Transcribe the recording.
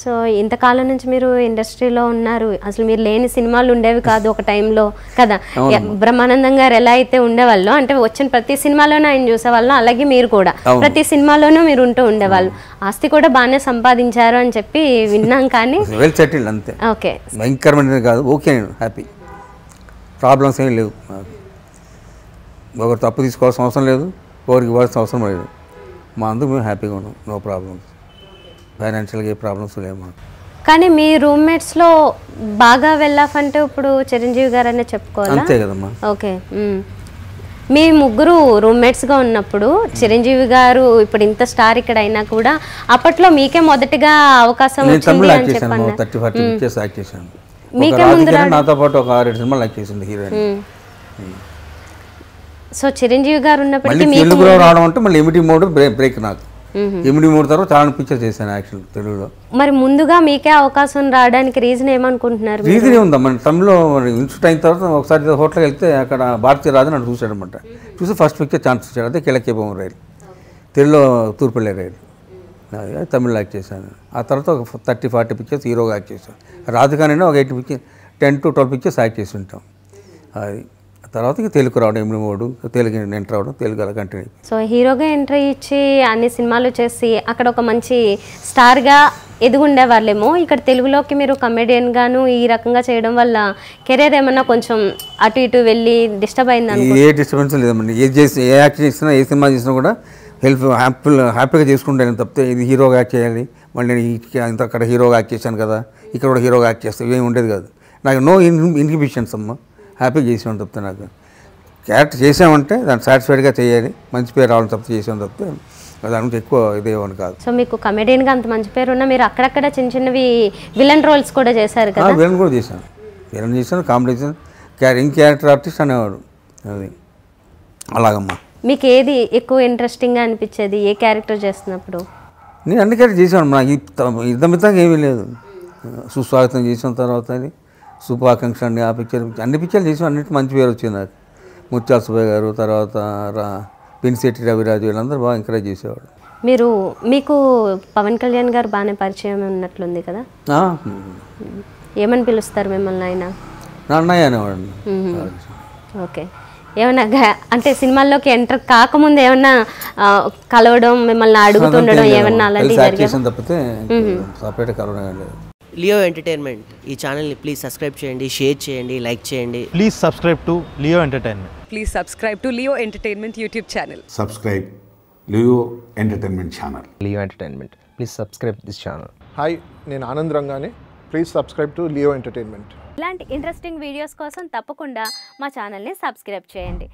So ఇంతకాలం నుంచి మీరు ఇండస్ట్రీలో ఉన్నారు, అసలు మీరు లేని సినిమాలు ఉండేవి కాదు ఒక టైంలో కదా. బ్రహ్మానందం గారు ఎలా అయితే ఉండేవాళ్ళు అంటే వచ్చిన ప్రతి సినిమాలోనూ ఆయన చూసేవాళ్ళం, అలాగే మీరు కూడా ప్రతి సినిమాలోనూ మీరు ఉంటూ ఉండేవాళ్ళు. ఆస్తి కూడా బాగానే సంపాదించారు అని చెప్పి విన్నాం, కానీ వెల్ సెటిల్డ్ అంతే. ఓకే, భయంకరమైనది కాదు, ఓకే, నేను హ్యాపీ, ప్రాబ్లమ్స్ ఏమి లేవు. ఒకరు తప్పు తీసుకోవాల్సిన అవసరం లేదు, ఒకరికి ఇవ్వాల్సిన అవసరం లేదు. మా అందరూ మేము హ్యాపీగా ఉన్నాం, నో ప్రాబ్లమ్స్, ఫైనాన్షియల్గా ఏ ప్రాబ్లమ్స్ లేవు. కానీ మీ రూమ్మేట్స్లో బాగా వెళ్ళాఫ్ అంటే ఇప్పుడు చిరంజీవి గారు అనే చెప్పుకోవాలి, అంతే కదమ్మా. ఓకే, మీ ముగ్గురు రూమ్మేట్స్గా ఉన్నప్పుడు చిరంజీవి గారు ఇప్పుడు ఇంత స్టార్ ఇక్కడ అయినా కూడా అప్పట్లో మీకే మొదటిగా అవకాశం వచ్చింది అని చెప్పాను. 30-40 పిక్చర్స్ యాక్ట్ చేశాను. మీకే ముందు నాతో పాటు ఒక 6-7 సినిమాలు యాక్ట్ చేసింది హీరోయిన్. సో చిరంజీవి గారు ఉన్నప్పటికీ తెలుగులో రావడం అంటే మళ్ళీ ఎమిటీ మోడ్ బ్రేక్. నాకు ఎమిటీ మోడ్ తర్వాత చాలా పిక్చర్ చేశాను యాక్షన్ తెలుగులో. మరి ముందుగా మీకే అవకాశం రావడానికి రీజన్ ఏమనుకుంటున్నారు? రీజన్ ఏముందా, మన తమిళ్లో ఇన్స్టిట్యూట్ అయిన తర్వాత ఒకసారి హోటల్కి వెళ్తే అక్కడ భారతీయ రాజు నన్ను చూశాడు అనమాట. చూసి ఫస్ట్ పిక్చర్ ఛాన్స్ ఇచ్చాడు, అదే కిళకేపం రైలు, తెలుగులో తూర్పులే రైలు, తమిళ్లో యాక్ట్ చేశాను. ఆ తర్వాత ఒక 30-40 పిక్చర్స్ హీరోగా యాక్ట్ చేశాను. రాధికానైనా ఒక 10-12 పిక్చర్స్ యాక్ట్ చేసి ఉంటాం. అది తర్వాత తెలుగు రావడం, ఎమిడి మోడు, తెలుగు ఎంటర్ రావడం, తెలుగు అలా కంటిన్యూ. సో హీరోగా ఎంట్రీ ఇచ్చి అన్ని సినిమాలు చేసి అక్కడ ఒక మంచి స్టార్గా ఎదుగుండే వాళ్ళేమో, ఇక్కడ తెలుగులోకి మీరు కమెడియన్గాను ఈ రకంగా చేయడం వల్ల కెరీర్ ఏమన్నా కొంచెం అటు ఇటు వెళ్ళి డిస్టర్బ్ అయింది? ఏ డిస్టర్బెన్స్ లేదండి. ఏ యాక్ట్ చేసినా, ఏ సినిమా చేసినా కూడా హ్యాపీగా చేసుకుంటాను తప్పితే ఇది హీరోగా యాక్ట్ చేయాలి, మళ్ళీ నేను ఇంత అక్కడ హీరోగా యాక్ట్ చేశాను కదా, ఇక్కడ కూడా హీరోగా యాక్ట్ చేస్తే ఇవేమి ఉండేది కాదు. నాకు నో ఇన్హిబిషన్స్ అమ్మ, హ్యాపీగా చేసామని తప్పితే నాకు క్యారెక్టర్ చేసామంటే దాన్ని సాటిస్ఫైడ్గా చేయాలి, మంచి పేరు రావాలని తప్పితే చేసామని తప్పితే దాని నుంచి ఎక్కువ ఇదేమని కాదు. సో మీకు కమెడియన్గా అంత మంచి పేరు ఉన్నా మీరు అక్కడక్కడ చిన్న చిన్నవి విలన్ రోల్స్ కూడా చేశారు కదా? విలన్ కూడా చేశాను, విలన్ చేశాను, కామెడీ చేశాను, క్యారెక్టర్ ఆర్టిస్ట్ అనేవాడు. అది అలాగమ్మా. మీకు ఏది ఎక్కువ ఇంట్రెస్టింగ్గా అనిపించేది ఏ క్యారెక్టర్ చేస్తున్నప్పుడు? నేను అన్ని క్యారెక్టర్ చేశాను, నాకు ఇద్దమితంగా ఏమీ లేదు. సుస్వాగతం చేసిన తర్వాత అది శుభాకాంక్ష అండి, ఆ పిక్చర్ అన్ని పిక్చర్లు చేసాం, అన్నింటి మంచి పేరు వచ్చింది నాకు. ముత్యాల సుబ్బయ్య గారు, తర్వాత పినిశెట్టి రవిరాజు, వీళ్ళందరూ బాగా ఎంకరేజ్ చేసేవాడు. మీకు పవన్ కళ్యాణ్ గారు బాగానే పరిచయం ఉన్నట్లుంది కదా, ఏమని పిలుస్తారు మిమ్మల్ని ఆయన? అన్నయ్య అనేవాడు. ఓకే, ఏమన్నా అంటే సినిమాల్లోకి ఎంటర్ కాకముందు ఏమన్నా కలవడం, మిమ్మల్ని అడుగుతుండడం ఏమన్నా అలాంటివి తప్పితే సపరేట్ కలవడం లేదు. లియో ఎంటర్టైన్మెంట్ ఈ ఛానల్ని ప్లీజ్ సబ్స్క్రైబ్ చేయండి, షేర్ చేయండి, లైక్ చేయండి. Please subscribe to Leo entertainment. Please subscribe to Leo Entertainment YouTube channel. Subscribe Leo Entertainment channel. Leo Entertainment. Please subscribe this channel. Hi, నేను ఆనంద్ రంగానే. Please subscribe to Leo entertainment. ఇలాంటి interesting videos కోసం తప్పకుండా మా ఛానల్ని subscribe చేయండి.